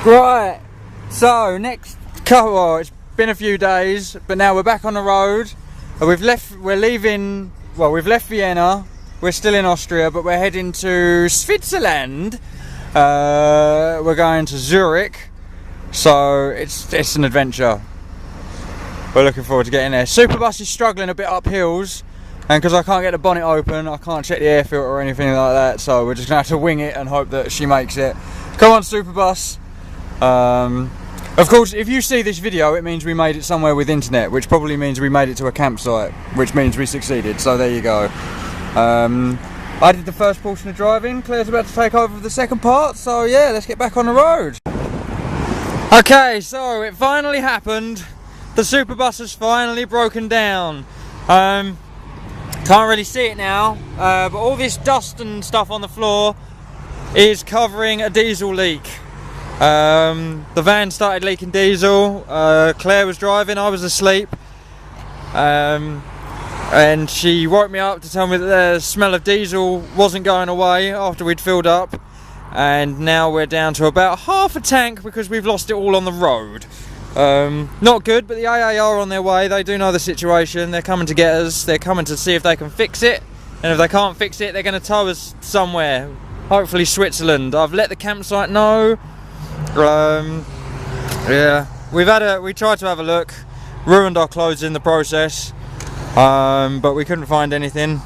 Right, so next well, it's been a few days, but now we're back on the road. We've left Vienna, we're still in Austria, but we're heading to Switzerland. We're going to Zurich, so it's an adventure. We're looking forward to getting there. Superbus is struggling a bit up hills, and because I can't get the bonnet open, I can't check the air filter or anything like that, so we're just going to have to wing it and hope that she makes it. Come on, Superbus. Of course, if you see this video, it means we made it somewhere with internet, which probably means we made it to a campsite, which means we succeeded, so there you go. I did the first portion of driving, Claire's about to take over the second part, so yeah, let's get back on the road. Okay, so it finally happened. The Superbus has finally broken down. Can't really see it now, but all this dust and stuff on the floor is covering a diesel leak. The van started leaking diesel. Claire was driving, I was asleep, and she woke me up to tell me that the smell of diesel wasn't going away after we'd filled up, and now we're down to about half a tank because we've lost it all on the road. Not good, but the AA are on their way. They do know the situation. They're coming to get us. They're coming to see if they can fix it, and if they can't fix it, they're going to tow us somewhere, hopefully Switzerland. I've let the campsite know. Yeah, we tried to have a look, ruined our clothes in the process, but we couldn't find anything,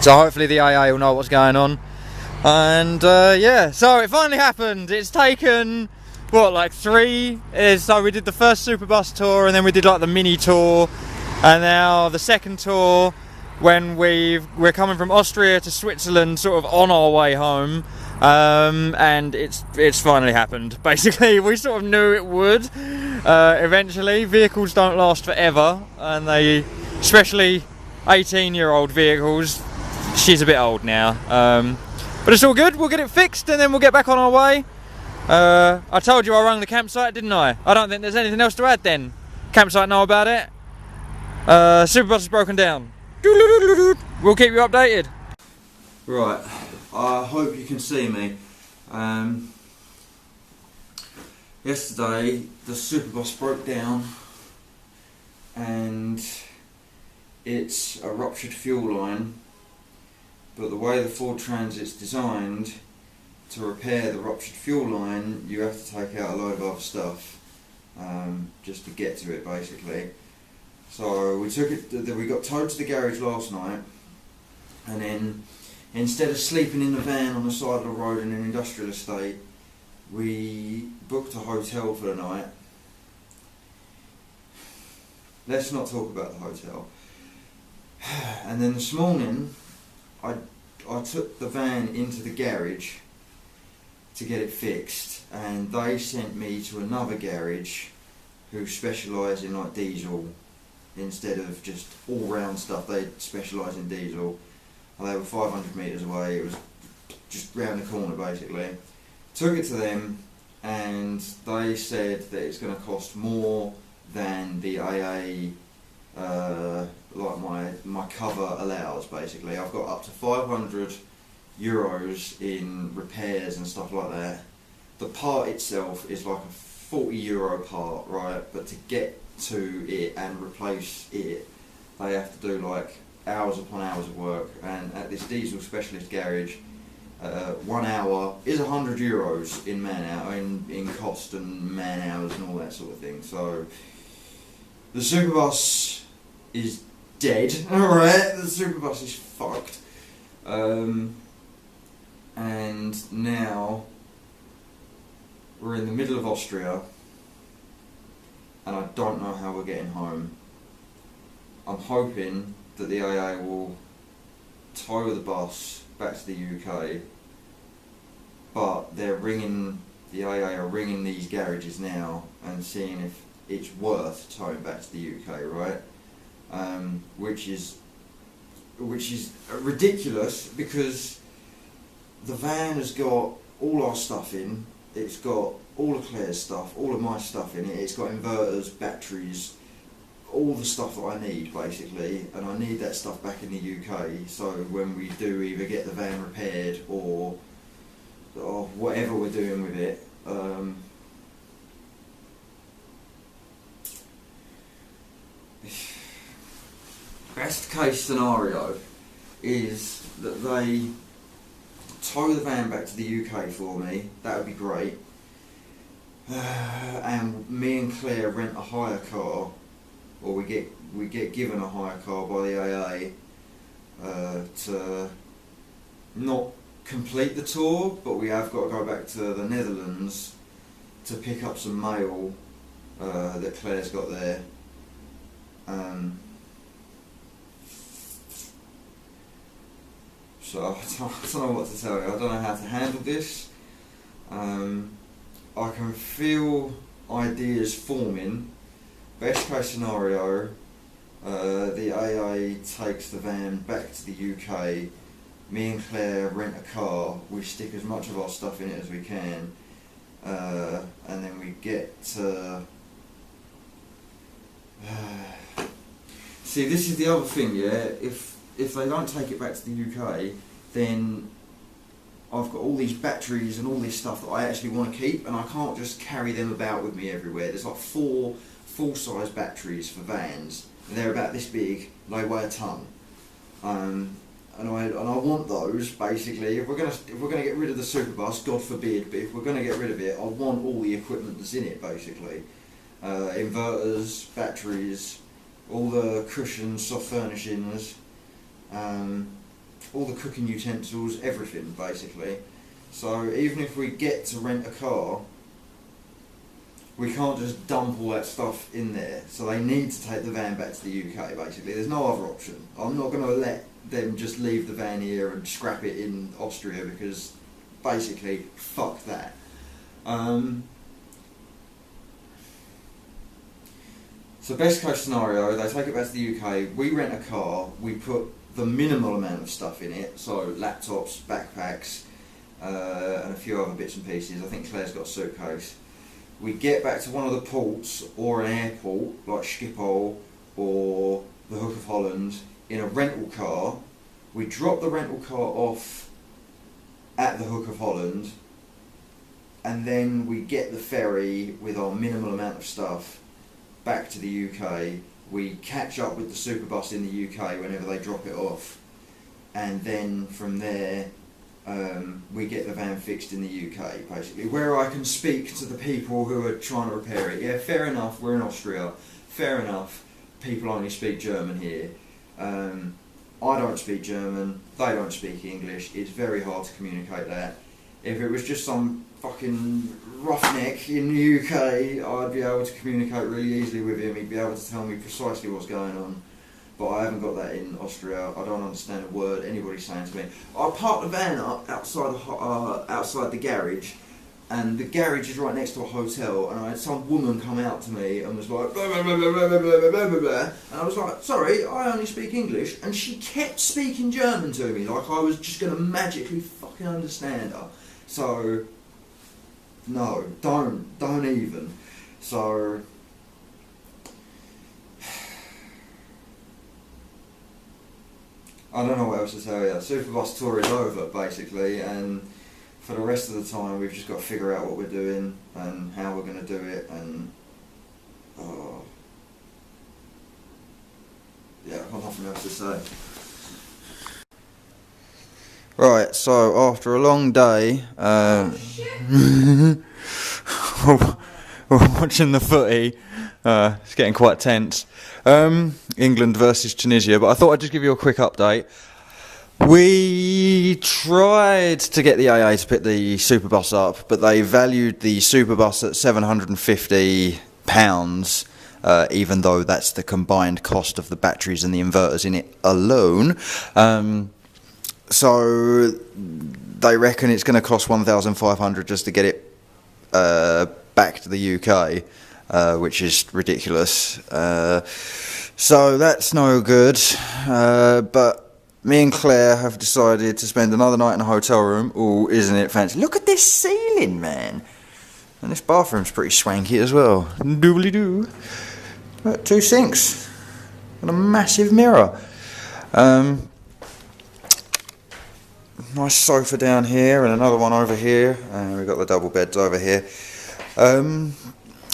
so hopefully the AA will know what's going on. And yeah, so it finally happened. It's taken what, like 3? So we did the first Superbus tour, and then we did like the mini tour, and now the second tour when we're coming from Austria to Switzerland, sort of on our way home. And it's finally happened. Basically, we sort of knew it would eventually. Vehicles don't last forever, and especially 18-year-old vehicles. She's a bit old now, but it's all good. We'll get it fixed, and then we'll get back on our way. I told you I rang the campsite, didn't I? I don't think there's anything else to add then. Campsite know about it. Superbus is broken down. We'll keep you updated. Right. I hope you can see me. Yesterday the Superbus broke down, and it's a ruptured fuel line, but the way the Ford Transit's designed, to repair the ruptured fuel line you have to take out a load of other stuff, just to get to it basically. So we got towed to the garage last night, and then instead of sleeping in the van on the side of the road in an industrial estate, we booked a hotel for the night. Let's not talk about the hotel. And then this morning, I took the van into the garage to get it fixed, and they sent me to another garage who specialise in like diesel instead of just all-round stuff. They specialise in diesel. They were 500 metres away. It was just round the corner basically. Took it to them, and they said that it's going to cost more than the AA, like my cover allows basically. I've got up to 500 euros in repairs and stuff like that. The part itself is like a 40 euro part, right? But to get to it and replace it, they have to do like hours upon hours of work, and at this diesel specialist garage, 1 hour is 100 euros in in cost and man hours and all that sort of thing. So the Superbus is dead. Alright, the Superbus is fucked. And now we're in the middle of Austria, and I don't know how we're getting home. I'm hoping that the AA will tow the bus back to the UK, but the AA are ringing these garages now and seeing if it's worth towing back to the UK, right? Which is ridiculous, because the van has got all our stuff in. It's got all of Claire's stuff, all of my stuff in it. It's got inverters, batteries, all the stuff that I need basically, and I need that stuff back in the UK, so when we do either get the van repaired or whatever we're doing with it, Best case scenario is that they tow the van back to the UK for me. That would be great. And me and Claire rent a hire car, or we get given a hire car by the AA to not complete the tour, but we have got to go back to the Netherlands to pick up some mail that Claire's got there. So I don't know what to tell you. I don't know how to handle this. I can feel ideas forming. Best case scenario, the AA takes the van back to the UK. Me and Claire rent a car. We stick as much of our stuff in it as we can, and then we get to. See, this is the other thing, yeah. If they don't take it back to the UK, then I've got all these batteries and all this stuff that I actually want to keep, and I can't just carry them about with me everywhere. There's like 4 full-size batteries for vans, and they're about this big. They weigh a ton, and I want those basically. If we're gonna get rid of the Superbus, God forbid, but if we're gonna get rid of it, I want all the equipment that's in it basically. Inverters, batteries, all the cushions, soft furnishings. All the cooking utensils, everything basically. So even if we get to rent a car, we can't just dump all that stuff in there. So they need to take the van back to the UK basically. There's no other option. I'm not going to let them just leave the van here and scrap it in Austria, because basically fuck that. So best case scenario, they take it back to the UK, we rent a car, we put the minimal amount of stuff in it, so laptops, backpacks, and a few other bits and pieces. I think Claire's got a suitcase. We get back to one of the ports or an airport like Schiphol or the Hook of Holland in a rental car. We drop the rental car off at the Hook of Holland, and then we get the ferry with our minimal amount of stuff back to the UK. We catch up with the Superbus in the UK whenever they drop it off, and then from there we get the van fixed in the UK basically, where I can speak to the people who are trying to repair it. Yeah, fair enough, we're in Austria, fair enough, people only speak German here. I don't speak German, they don't speak English, it's very hard to communicate that. If it was just some fucking roughneck in the UK, I'd be able to communicate really easily with him. He'd be able to tell me precisely what's going on. But I haven't got that in Austria. I don't understand a word anybody's saying to me. I parked the van up outside the garage, and the garage is right next to a hotel, and I had some woman come out to me and was like, blah, blah, blah, blah, blah, blah, blah, blah, blah. And I was like, sorry, I only speak English, and she kept speaking German to me, like I was just going to magically fucking understand her. So, no, don't even. So, I don't know what else to tell you. Superbus tour is over, basically, and for the rest of the time we've just got to figure out what we're doing and how we're going to do it, and yeah, I've got nothing else to say. Right, so after a long day, we're watching the footy. It's getting quite tense. England versus Tunisia, but I thought I'd just give you a quick update. We tried to get the AA to pick the Superbus up, but they valued the Superbus at £750, even though that's the combined cost of the batteries and the inverters in it alone. So they reckon it's going to cost £1,500 just to get it back to the UK, which is ridiculous. So that's no good. But me and Claire have decided to spend another night in a hotel room. Oh, isn't it fancy? Look at this ceiling, man. And this bathroom's pretty swanky as well. Doobly-doo. 2 sinks. And a massive mirror. Nice sofa down here and another one over here, and we've got the double beds over here.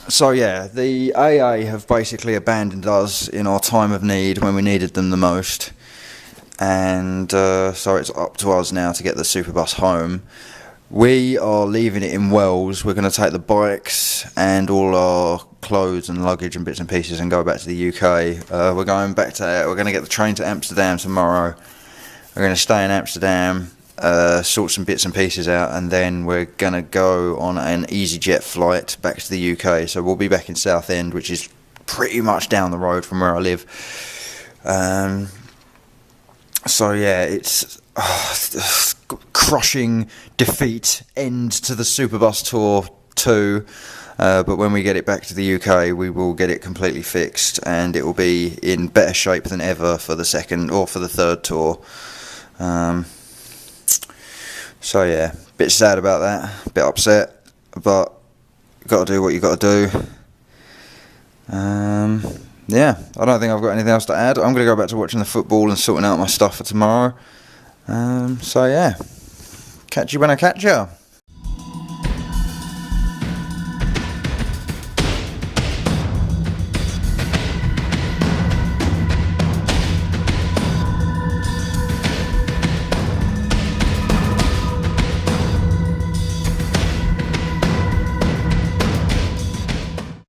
So yeah, the AA have basically abandoned us in our time of need when we needed them the most, and so it's up to us now to get the superbus home. We are leaving it in Wells. We're going to take the bikes and all our clothes and luggage and bits and pieces and go back to the UK. We're going to get the train to Amsterdam tomorrow. We're going to stay in Amsterdam, sort some bits and pieces out, and then we're going to go on an EasyJet flight back to the UK. So we'll be back in Southend, which is pretty much down the road from where I live. So yeah, it's crushing defeat, end to the Superbus Tour 2, but when we get it back to the UK we will get it completely fixed and it will be in better shape than ever for the second or for the third tour. So yeah, bit sad about that, bit upset, but got to do what you got to do. Yeah, I don't think I've got anything else to add. I'm going to go back to watching the football and sorting out my stuff for tomorrow. So yeah, catch you when I catch you.